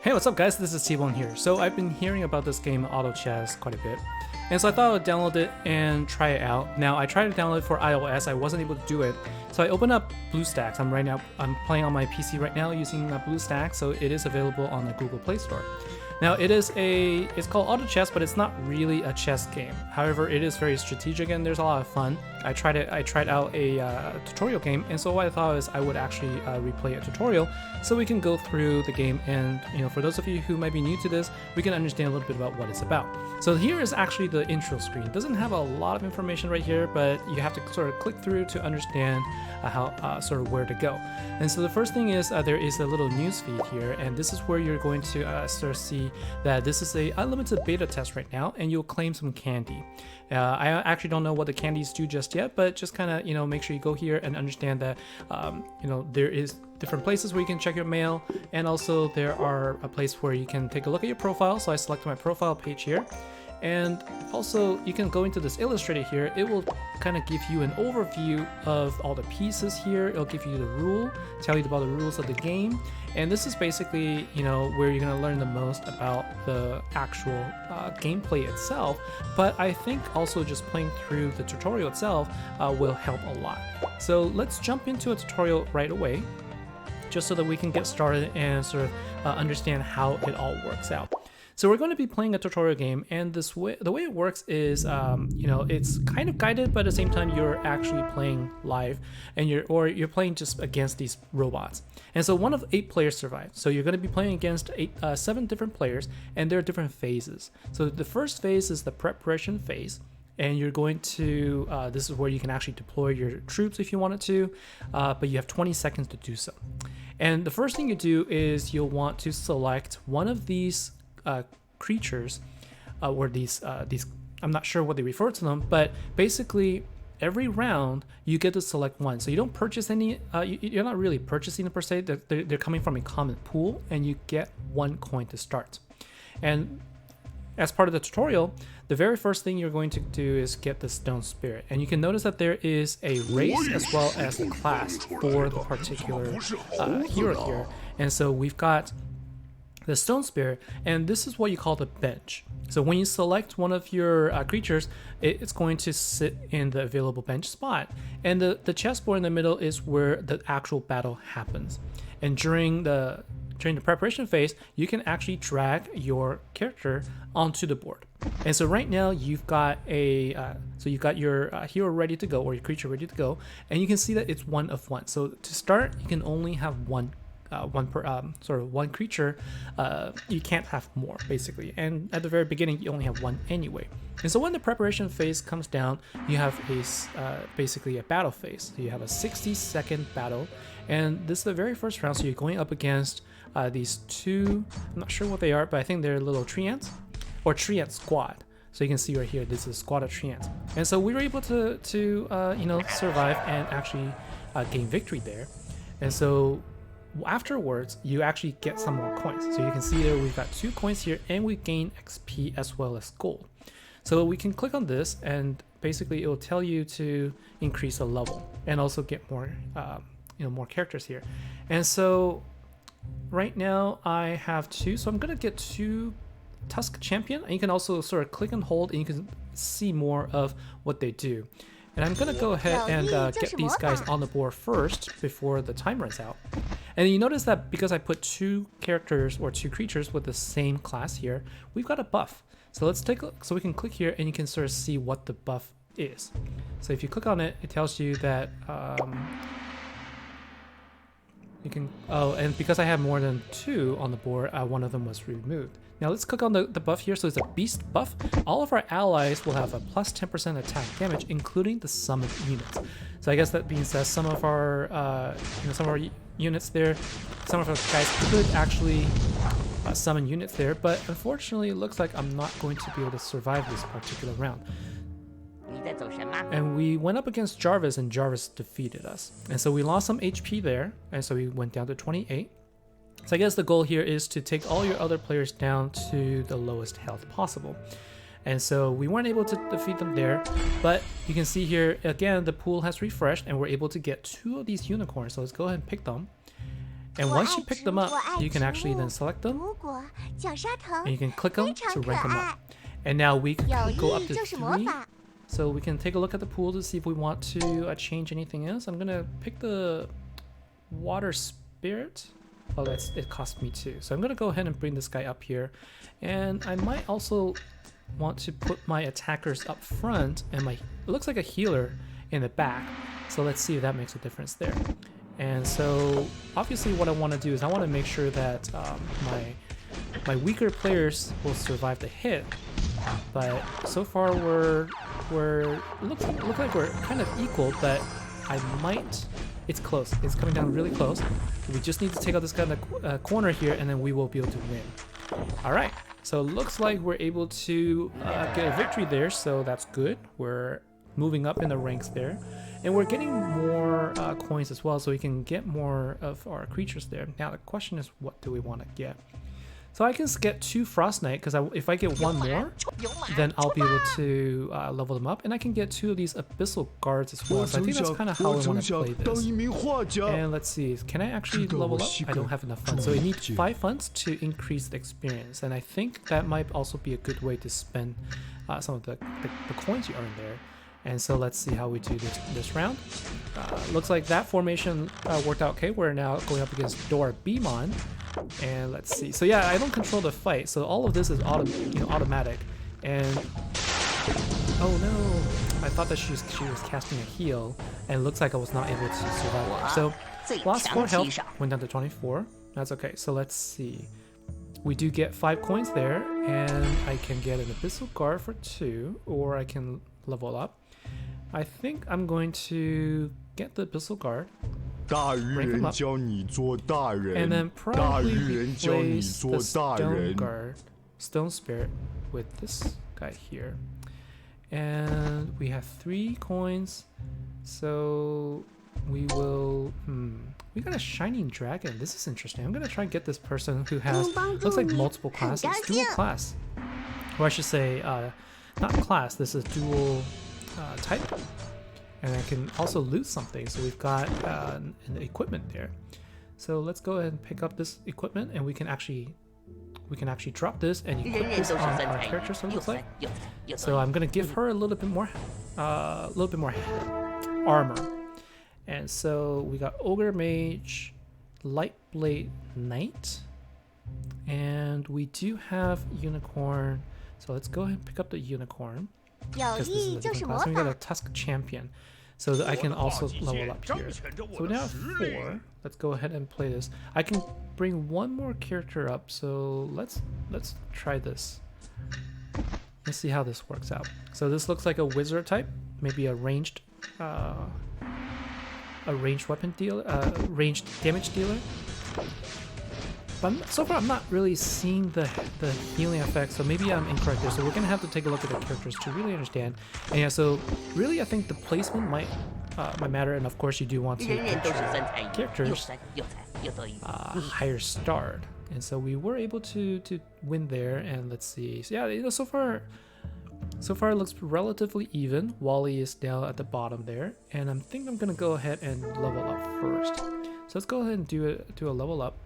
Hey, what's up guys, this is TBone here. So I've been hearing about this game Auto Chess quite a bit, and so I thought I would download it and try it out. Now I tried to download it for iOS, I wasn't able to do it, so I opened up BlueStacks. I'm playing on my PC right now using BlueStacks, so it is available on the Google Playstore. Now it's called Auto Chess, but it's not really a chess game. However, it is very strategic and there's a lot of fun. I tried out a tutorial game, and so what I thought is I would actually replay a tutorial so we can go through the game, and for those of you who might be new to this, we can understand a little bit about what it's about. So here is actually the intro screen. It doesn't have a lot of information right here, but you have to sort of click through to understand how sort of where to go. And so the first thing is there is a little news feed here, and this is where you're going to sort of see that this is a unlimited beta test right now, and you'll claim some candy. I actually don't know what the candies do just yet, but just kind of make sure you go here and understand that there is different places where you can check your mail, and also there are a place where you can take a look at your profile. So I select my profile page here, and also you can go into this illustrator here. It will kind of give you an overview of all the pieces here. It'll give you the rule, tell you about the rules of the game, and this is basically where you're going to learn the most about the actual gameplay itself. But I think also just playing through the tutorial itself will help a lot. So let's jump into a tutorial right away, just so that we can get started and sort of understand how it all works out. So we're going to be playing a tutorial game, and the way it works is, it's kind of guided, but at the same time you're actually playing live, and you're playing just against these robots. And so one of 8 players survive. So you're going to be playing against 7 different players, and there are different phases. So the first phase is the preparation phase. And you're going to, this is where you can actually deploy your troops if you wanted to, but you have 20 seconds to do so. And the first thing you do is you'll want to select one of these creatures, or these, I'm not sure what they refer to them, but basically every round you get to select one. So you don't purchase any, you're not really purchasing them per se, they're coming from a common pool, and you get 1 coin to start. And as part of the tutorial, the very first thing you're going to do is get the Stone Spirit, and you can notice that there is a race as well as a class for the particular hero here. And so we've got the Stone Spirit, and this is what you call the bench. So when you select one of your creatures, it's going to sit in the available bench spot, and the chessboard in the middle is where the actual battle happens. And during the preparation phase, you can actually drag your character onto the board. And so right now you've got your hero ready to go, or your creature ready to go, and you can see that it's 1 of 1. So to start, you can only have one creature. You can't have more, basically. And at the very beginning, you only have 1 anyway. And so when the preparation phase comes down, you have basically a battle phase. So you have a 60-second battle, and this is the very first round. So you're going up against these 2, I'm not sure what they are, but I think they're little tree ants, or tree ant squad. So you can see right here, this is a squad of tree ants. And so we were able to survive and actually gain victory there. And so afterwards, you actually get some more coins. So you can see there we've got 2 coins here, and we gain XP as well as gold. So we can click on this, and basically it will tell you to increase the level and also get more more characters here. And so right now I have 2, so I'm gonna get 2 Tusk Champion, and you can also sort of click and hold, and you can see more of what they do. And I'm gonna go ahead and get these guys on the board first before the time runs out. And you notice that because I put 2 characters or 2 creatures with the same class here, we've got a buff. So let's take a look. So we can click here, and you can sort of see what the buff is. So if you click on it, it tells you that you can, and because I have more than 2 on the board, 1 of them was removed. Now let's click on the buff here. So it's a beast buff. All of our allies will have a plus 10% attack damage, including the summoned units. So I guess that means that some of our units there, some of our guys could actually summon units there, but unfortunately it looks like I'm not going to be able to survive this particular round. And we went up against Jarvis, and Jarvis defeated us. And so we lost some HP there, and so we went down to 28. So I guess the goal here is to take all your other players down to the lowest health possible. And so we weren't able to defeat them there, but you can see here again the pool has refreshed, and we're able to get 2 of these unicorns. So let's go ahead and pick them. And once you pick them up, you can actually then select them, and you can click them to rank them up. And now we can go up to 3. So we can take a look at the pool to see if we want to change anything else. I'm gonna pick the water spirit. Oh, it cost me 2. So I'm gonna go ahead and bring this guy up here. And I might also want to put my attackers up front and it looks like a healer in the back. So let's see if that makes a difference there. And so obviously what I want to do is I want to make sure that my weaker players will survive the hit. But so far look like we're kind of equal, but it's close. It's coming down really close. We just need to take out this guy in the corner here, and then we will be able to win. All right. So it looks like we're able to get a victory there, so that's good. We're moving up in the ranks there. And we're getting more coins as well, so we can get more of our creatures there. Now the question is, what do we want to get? So I can get 2 Frost Knight, because if I get 1 more, then I'll be able to level them up. And I can get 2 of these Abyssal Guards as well. So I think that's kind of how I want to play this. And let's see, can I actually level up? I don't have enough funds. So I need 5 funds to increase the experience. And I think that might also be a good way to spend some of the coins you earn there. And so let's see how we do this round. Looks like that formation worked out okay. We're now going up against TBone. And let's see. So yeah, I don't control the fight. So all of this is automatic. And oh no, I thought that she was casting a heal, and it looks like I was not able to survive there. So lost 4 health, went down to 24. That's okay. So let's see. We do get 5 coins there, and I can get an Abyssal Guard for 2, or I can level up. I think I'm going to get the Abyssal Guard, break him up, and then probably replace the Stone Spirit with this guy here. And we have 3 coins, so we will, we got a Shining Dragon. This is interesting. I'm gonna try and get this person who has, looks like multiple classes, dual class. Or I should say, not class, this is dual type. And I can also loot something, so we've got an equipment there. So let's go ahead and pick up this equipment, and we can actually drop this and equip this on our character. So it looks like. So I'm gonna give her a little bit more armor. And so we got Ogre Mage, Light Blade Knight, and we do have Unicorn. So let's go ahead and pick up the Unicorn, because this is a different class. And we got a Tusk Champion, so that I can also level up here. So we now have 4. Let's go ahead and play this. I can bring 1 more character up, so let's try this. Let's see how this works out. So this looks like a wizard type, maybe a ranged weapon dealer, ranged damage dealer. But so far I'm not really seeing the healing effect, so maybe I'm incorrect there. So we're gonna have to take a look at the characters to really understand. And yeah, so really I think the placement might matter, and of course you do want to get your characters higher starred. And so we were able to win there, and let's see. So yeah, so far it looks relatively even. Wally is down at the bottom there, and I think I'm gonna go ahead and level up first. So let's go ahead and do a level up.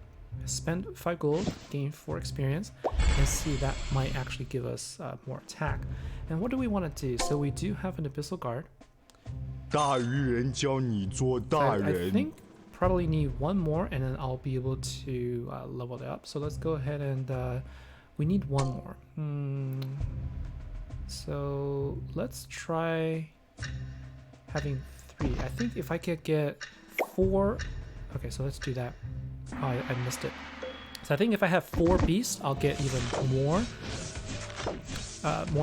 Spend 5 gold, gain 4 experience, and see that might actually give us more attack. And what do we want to do? So we do have an Abyssal Guard. I think probably need 1 more, and then I'll be able to level it up. So let's go ahead and we need 1 more. So let's try having 3. I think if I could get 4. Okay, so let's do that. Oh, I missed it. So I think if I have 4 beasts, I'll get even more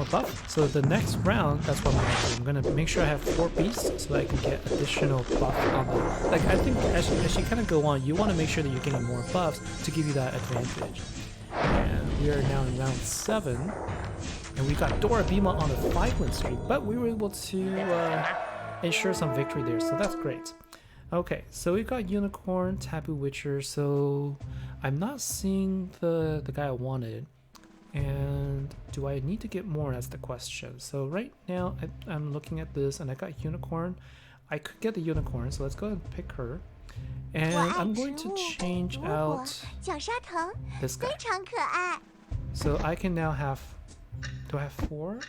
buff. So the next round, that's what I'm gonna do. I'm gonna make sure I have 4 beasts so that I can get additional buff on them. Like, I think as you kind of go on, you want to make sure that you're getting more buffs to give you that advantage. And we are now in round 7, and we got TBone on a 5-win streak, but we were able to ensure some victory there, so that's great. Okay, so we've got Unicorn, Taboo Witcher, so I'm not seeing the guy I wanted. And do I need to get more? That's the question. So right now I'm looking at this, and I got Unicorn. I could get the Unicorn, so let's go ahead and pick her. And I'm going to change out this guy. So I can now have, do I have 4?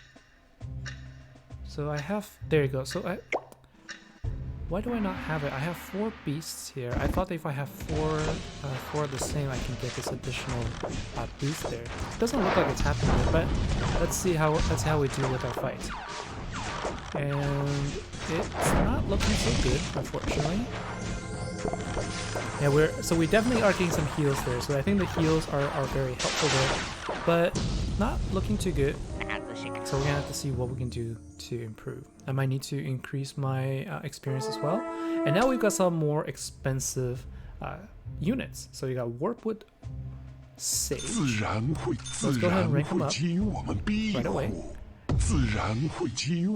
So I have, there you go. So why do I not have it? I have 4 beasts here. I thought that if I have 4 of the same, I can get this additional boost there. It doesn't look like it's happening yet, but let's see how we do with our fight. And it's not looking so good, unfortunately. Yeah, we definitely are getting some heals there. So I think the heals are very helpful there, but not looking too good. So we're gonna have to see what we can do to improve. I might need to increase my experience as well. And now we've got some more expensive units. So you got Warpwood Sage. Let's go ahead and rank them up right away.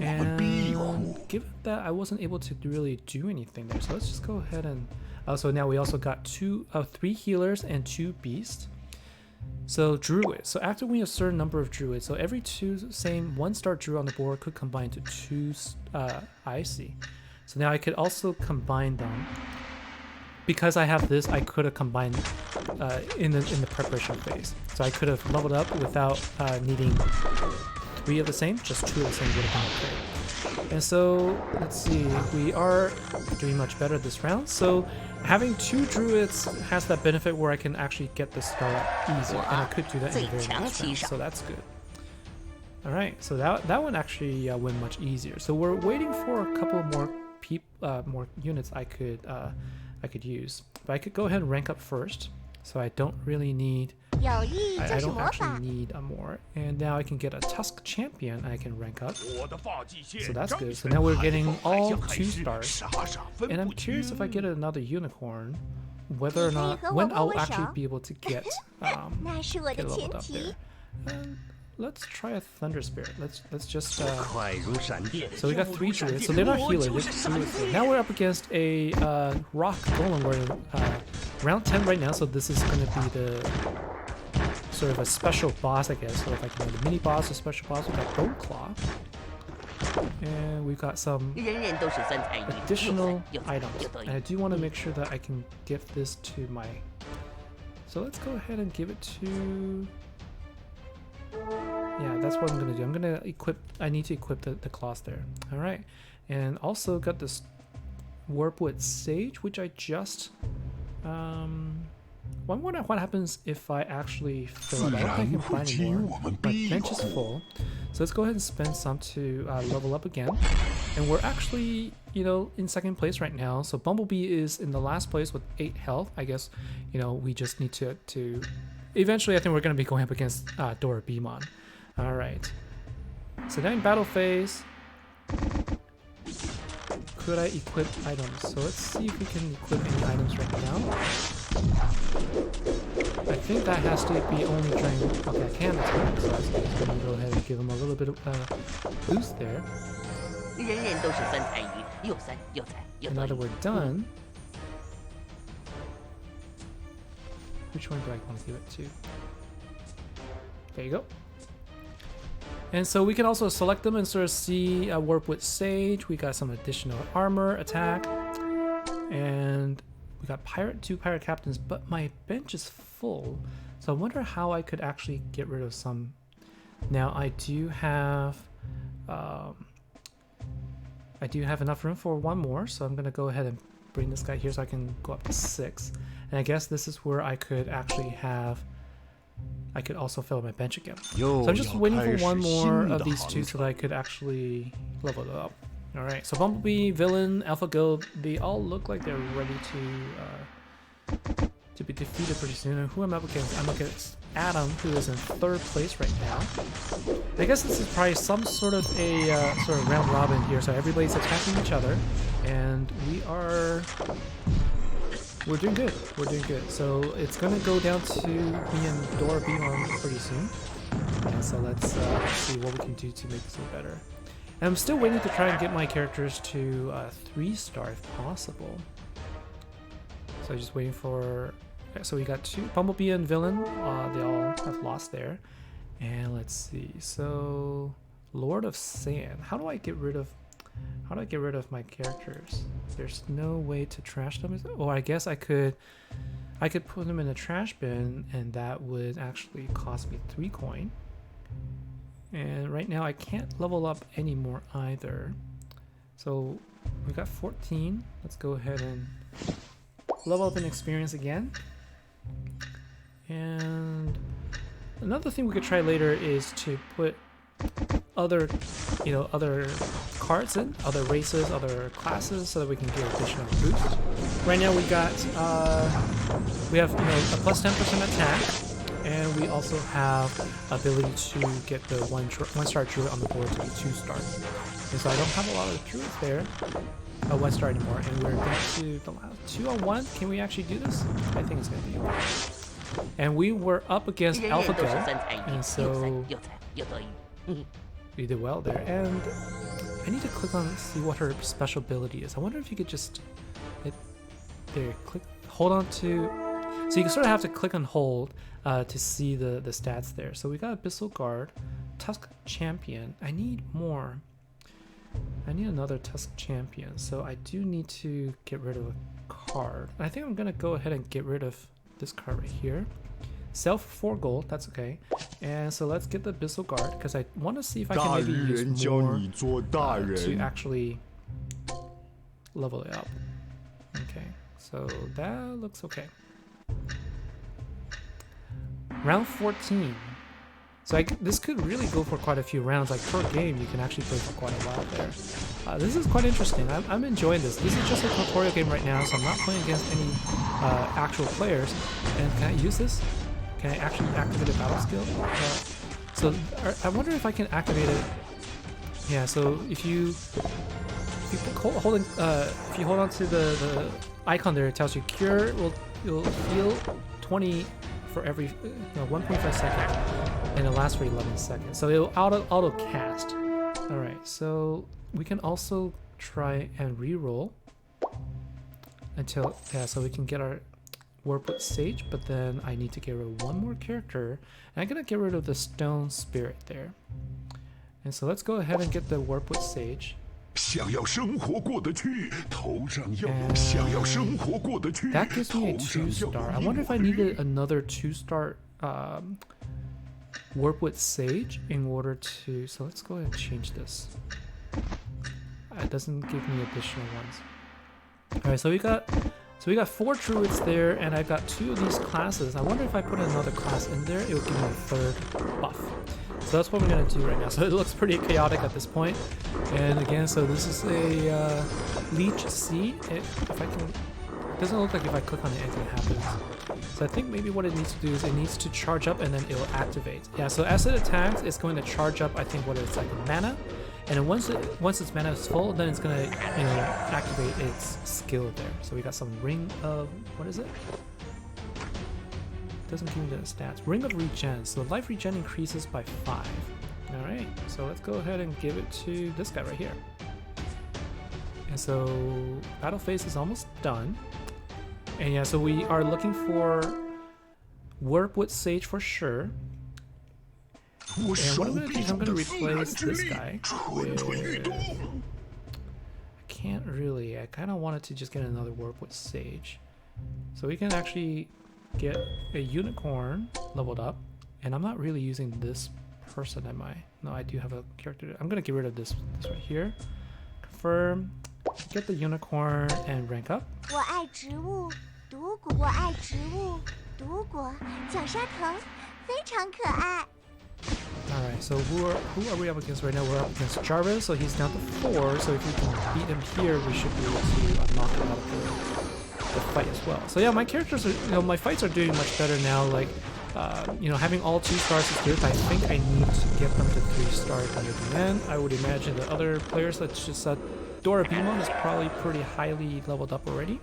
And given that I wasn't able to really do anything there, so let's just go ahead and so now we also got 3 healers and 2 beasts. So druids. So after we have a certain number of druids, so every 2 1-star druid on the board could combine to 2 icy. So now I could also combine them. Because I have this, I could have combined in the preparation phase. So I could have leveled up without needing 3 of the same, just 2 of the same would have been okay. And so let's see, we are doing much better this round. So having 2 druids has that benefit where I can actually get the star up easier, and I could do that in the very next round, so that's good. All right, so that one actually went much easier. So we're waiting for a couple more units I could use, but I could go ahead and rank up first. So I don't really need. I don't actually need a more. And now I can get a Tusk Champion. I can rank up. So that's good. So now we're getting all 2 stars. And I'm curious if I get another unicorn, whether or not when I'll actually be able to get leveled up there. And let's try a Thunder Spirit. Let's just. So we got 3 druids. So they're not healers. Now we're up against a rock golem. We're in round 10 right now. So this is going to be the sort of a special boss, I guess. So if I can have a mini boss, a special boss, we've got Bone Claw. And we've got some additional items. And I do want to make sure that I can give this to my. So let's go ahead and give it to. Yeah, that's what I'm gonna do. I'm gonna equip. I need to equip the claws there. All right, and also got this Warpwood Sage, which I just. I wonder what happens if I actually fill it. I don't think I can find anymore. My bench is full, so let's go ahead and spend some to level up again. And we're actually, in second place right now. So Bumblebee is in the last place with 8 health. I guess, we just need to. Eventually, I think we're going to be going up against TBone. All right. So now in battle phase, could I equip items? So let's see if we can equip any items right now. I think that has to be only during. Okay, I can attack. So I'm going to go ahead and give him a little bit of boost there. And now that we're done. Which one do I want to give it to? There you go. And so we can also select them and sort of see Warpwood Sage. We got some additional armor, attack, and we got 2 pirate captains, but my bench is full. So I wonder how I could actually get rid of some. Now I do have enough room for 1 more, so I'm gonna go ahead and bring this guy here so I can go up to 6. And I guess this is where I could actually I could also fill my bench again. So I'm just waiting for 1 more of these 2 so that I could actually level it up. Alright, so Bumblebee, Villain, Alpha Guild, they all look like they're ready to be defeated pretty soon. And who I'm up against? I'm up against Adam, who is in 3rd place right now. I guess this is probably some sort of a round robin here, so everybody's attacking each other, and we're doing good. We're doing good. So it's gonna go down to me and TBone pretty soon. And so let's see what we can do to make this a little better. And I'm still waiting to try and get my characters to 3-star if possible. So just waiting for. So we got 2 Bumblebee and Villain. They all have lost there. And let's see. So Lord of Sand. How do I get rid of? How do I get rid of my characters? There's no way to trash them. Or I guess I could put them in a trash bin, and that would actually cost me 3 coin. And right now I can't level up anymore either. So we got 14. Let's go ahead and level up in experience again. And another thing we could try later is to put other cards in, other races, other classes, so that we can get additional boost. Right now we have a plus 10% attack, and we also have ability to get the one-star druid on the board to be 2-star. And so I don't have a lot of druids there, 1-star anymore, and we're going to the last 2-on-1. Can we actually do this? I think it's going to be okay. And we were up against AlphaGo, and so we did well there. And I need to click on see what her special ability is. I wonder if you could just hit there, click, hold on to. So you sort of have to click and hold to see the stats there. So we got Abyssal Guard, Tusk Champion. I need more. I need another Tusk Champion. So I do need to get rid of a card. I think I'm gonna go ahead and get rid of this card right here. Sell for 4 gold, that's okay. And so let's get the Abyssal Guard, because I want to see if I can maybe use more to actually level it up. Okay, so that looks okay. Round 14. So this could really go for quite a few rounds. Like per game, you can actually play for quite a while there. This is quite interesting. I'm enjoying this. This is just a tutorial game right now, so I'm not playing against any actual players. And can I use this? Can I actually activate a battle skill? So I wonder if I can activate it. Yeah. So if you hold on to the icon there, it tells you cure will heal 20 for every 1.5 seconds, and it lasts for 11 seconds. So it'll auto cast. All right. So we can also try and re-roll until so we can get our Warpwood Sage, but then I need to get rid of one more character, and I'm gonna get rid of the Stone Spirit there. And so let's go ahead and get the Warpwood Sage. And that gives me a 2-star. I wonder if I needed another 2-star Warpwood Sage in order to. So let's go ahead and change this. It doesn't give me additional ones. All right, so we got 4 druids there, and I've got 2 of these classes. I wonder if I put another class in there, it would give me a 3rd buff. So that's what we're gonna do right now. So it looks pretty chaotic at this point. And again, so this is a Leech C. It doesn't look like if I click on it, anything happens. So I think maybe what it needs to do is it needs to charge up, and then it'll activate. Yeah. So as it attacks, it's going to charge up. I think what it's like mana. And then once its mana is full, then it's gonna activate its skill there. So we got some Ring of, what is it? Doesn't give me the stats. Ring of Regen. So life regen increases by 5. All right. So let's go ahead and give it to this guy right here. And so battle phase is almost done. And yeah, so we are looking for Warpwood Sage for sure. And what I'm gonna do is I'm gonna replace this guy with. I can't really. I kind of wanted to just get another Warpwood Sage, so we can actually get a unicorn leveled up. And I'm not really using this person, am I? No, I do have a character. I'm gonna get rid of this right here. Confirm. Get the unicorn and rank up. Alright, so who are we up against right now? We're up against Jarvis, so he's down to 4, so if we can beat him here, we should be able to knock him out of the fight as well. So yeah, my characters are, my fights are doing much better now, like, having all 2 stars is good. I think I need to get them to 3 stars near the end. I would imagine that other players, such as TBone, is probably pretty highly leveled up already.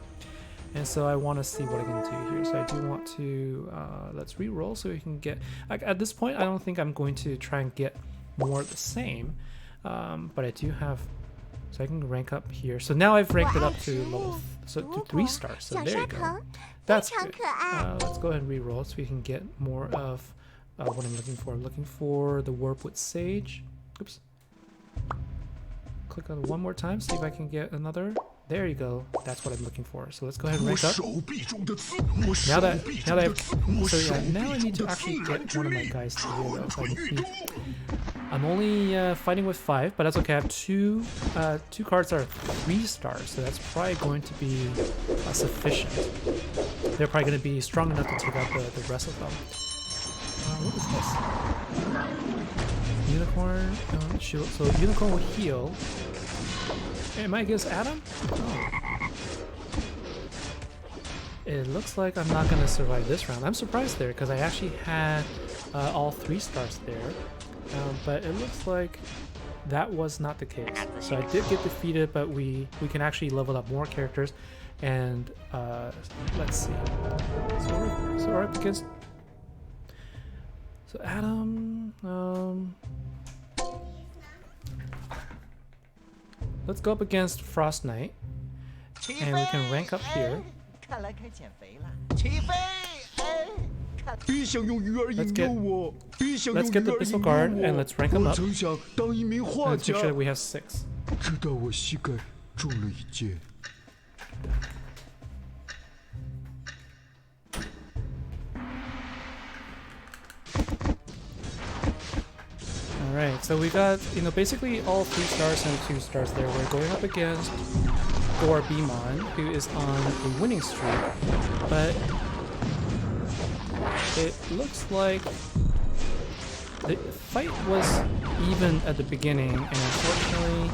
And so I want to see what I can do here. So I do want to, let's re-roll so we can get, like, at this point I don't think I'm going to try and get more of the same, but I do have, so I can rank up here. So now I've ranked it up to level, to 3 stars, so there you go. That's good. Let's go ahead and re-roll so we can get more of what I'm looking for. I'm looking for the Warpwood Sage. Oops. click on it one more time, see if I can get another. There you go. That's what I'm looking for. So let's go ahead and rank up. Now I need to actually get one of my guys to here though. So I'm only fighting with 5, but that's okay. I have two cards that are 3 stars, so that's probably going to be sufficient. They're probably going to be strong enough to take out the rest of them. What is this? Unicorn, shield. So Unicorn will heal. Am I against Adam? Oh. It looks like I'm not going to survive this round. I'm surprised there because I actually had all 3 stars there. But it looks like that was not the case. So I did get defeated, but we can actually level up more characters. And let's see. So we're up against. So Adam. Let's go up against Frost Knight, and we can rank up here. Let's get the Pistol Guard and let's rank him up. And let's make sure that we have 6. Alright, so we got, basically all 3 stars and 2 stars there. We're going up against TBone, who is on a winning streak, but it looks like the fight was even at the beginning, and unfortunately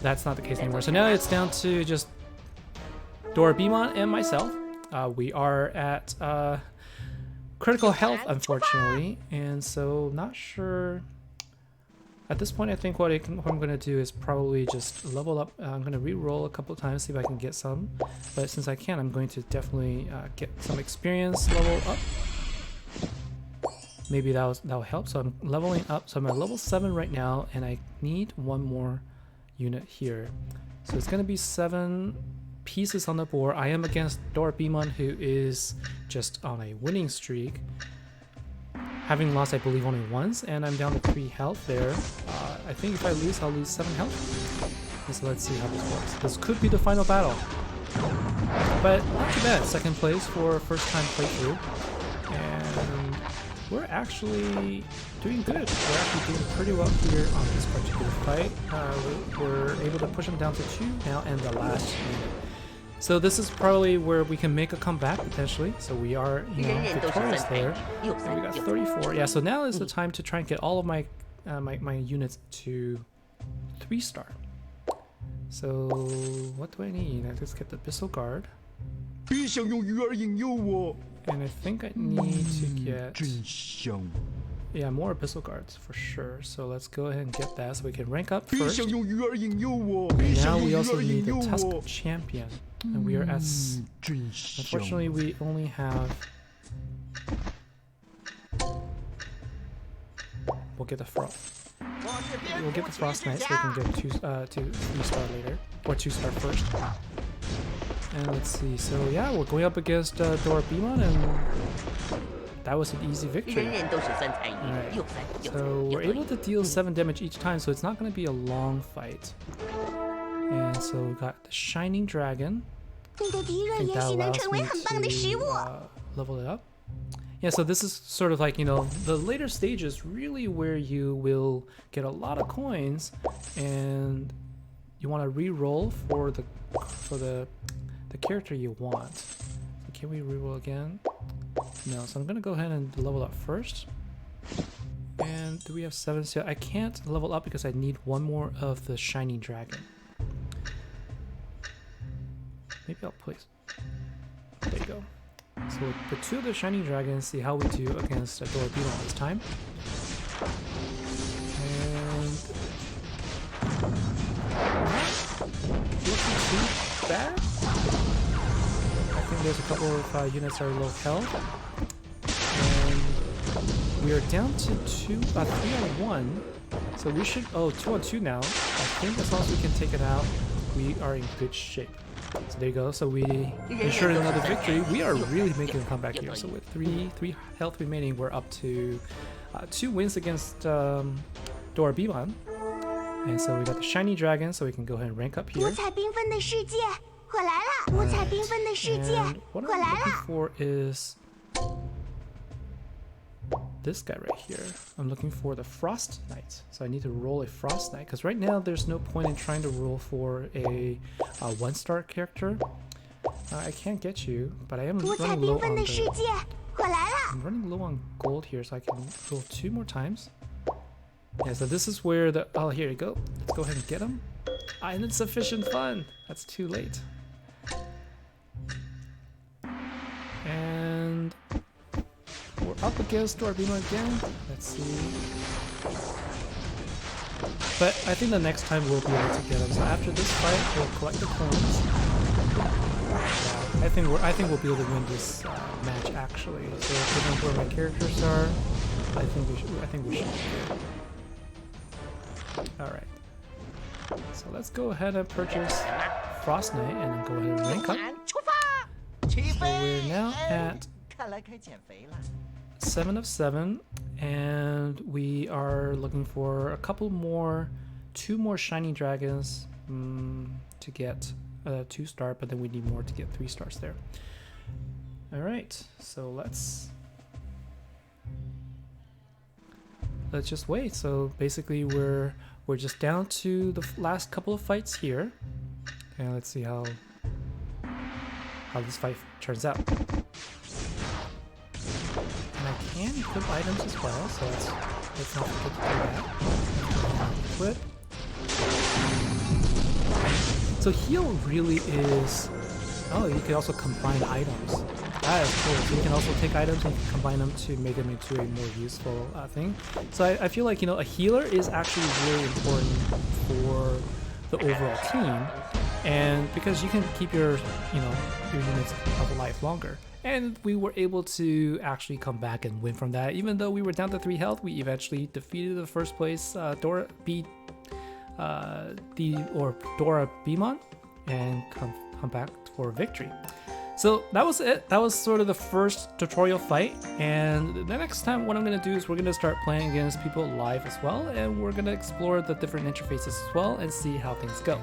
that's not the case anymore. So now it's down to just TBone and myself. We are at critical health, unfortunately, and so not sure. At this point, I think what I'm going to do is probably just level up. I'm going to re-roll a couple of times, see if I can get some. But since I can, I'm going to definitely get some experience level up. Maybe that'll help. So I'm leveling up. So I'm at level 7 right now, and I need one more unit here. So it's going to be 7 pieces on the board. I am against TBone, who is just on a winning streak, having lost, I believe, only once, and I'm down to 3 health there. I think if I lose, I'll lose 7 health. So let's see how this works. This could be the final battle. But not too bad. 2nd place for first time playthrough. And we're actually doing good. We're actually doing pretty well here on this particular fight. We're able to push them down to 2 now and the last unit. So this is probably where we can make a comeback potentially. So we are, victorious there. And we got 34. Yeah. So now is the time to try and get all of my my units to 3 star. So what do I need? Let's get the Pistol Guard. And I think I need to get more Pistol Guards for sure. So let's go ahead and get that so we can rank up first. And now we also need the Tusk Champion. And we are at... Unfortunately, we only have... We'll get the Frost. We'll get the Frost Knight so we can get 3 star later. Or 2 star first. And let's see. So yeah, we're going up against TBone, and that was an easy victory. Alright. So we're able to deal 7 damage each time, so it's not going to be a long fight. And so we got the Shining Dragon. I think that allows me to level it up. Yeah, so this is sort of like, the later stages really where you will get a lot of coins, and you want to re-roll for the character you want. So can we re-roll again? No, so I'm gonna go ahead and level up first. And do we have 7 still? I can't level up because I need 1 more of the Shining Dragon. Maybe I'll place. There you go. So we'll put 2 of the Shining Dragons, see how we do against TBone this time. And looking too bad. I think there's a couple of units that are low health. And we are down to 3-on-1. So we should, 2-on-2 now. I think as long as we can take it out, we are in good shape. So there you go. So we ensured another victory. We are really making a comeback here. So with 3 health remaining, we're up to 2 wins against TBone. And so we got the shiny dragon, so we can go ahead and rank up here. And what I'm looking for is this guy right here. I'm looking for the Frost Knight. So I need to roll a Frost Knight, because right now there's no point in trying to roll for a 1-star character. I can't get you, but I am running low on I'm running low on gold here, so I can roll 2 more times. Yeah, so this is where the... Oh, here you go. Let's go ahead and get him. Insufficient fun. That's too late. And we're up against Dorabima again. Let's see. But I think the next time we'll be able to get him. So after this fight, we'll collect the coins. Yeah, I think we'll be able to win this match actually. So given where my characters are, I think we should be good. All right. So let's go ahead and purchase Frost Knight and then go ahead and rank up. So we're now at 7 of 7, and we are looking for a couple more, 2 more shiny dragons to get 2-star, but then we need more to get 3 stars there. All right, so let's just wait. So basically we're just down to the last couple of fights here, and let's see how this fight turns out. And I can equip items as well, so let's not forget to do that. Equip. So heal really is... Oh, you can also combine items. That is cool. So you can also take items and combine them to make them into a more useful thing. So I feel like, a healer is actually really important for the overall team, and because you can keep your units alive longer. And we were able to actually come back and win from that. Even though we were down to 3 health, we eventually defeated the first place Dorabima and come back for victory. So that was it. That was sort of the first tutorial fight, and the next time what I'm going to do is we're going to start playing against people live as well, and we're going to explore the different interfaces as well and see how things go.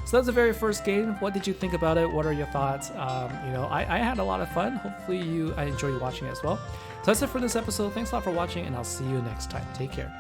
So that's the very first game. What did you think about it? What are your thoughts? I had a lot of fun. Hopefully I enjoy watching it as well. So that's it for this episode. Thanks a lot for watching, and I'll see you next time. Take care.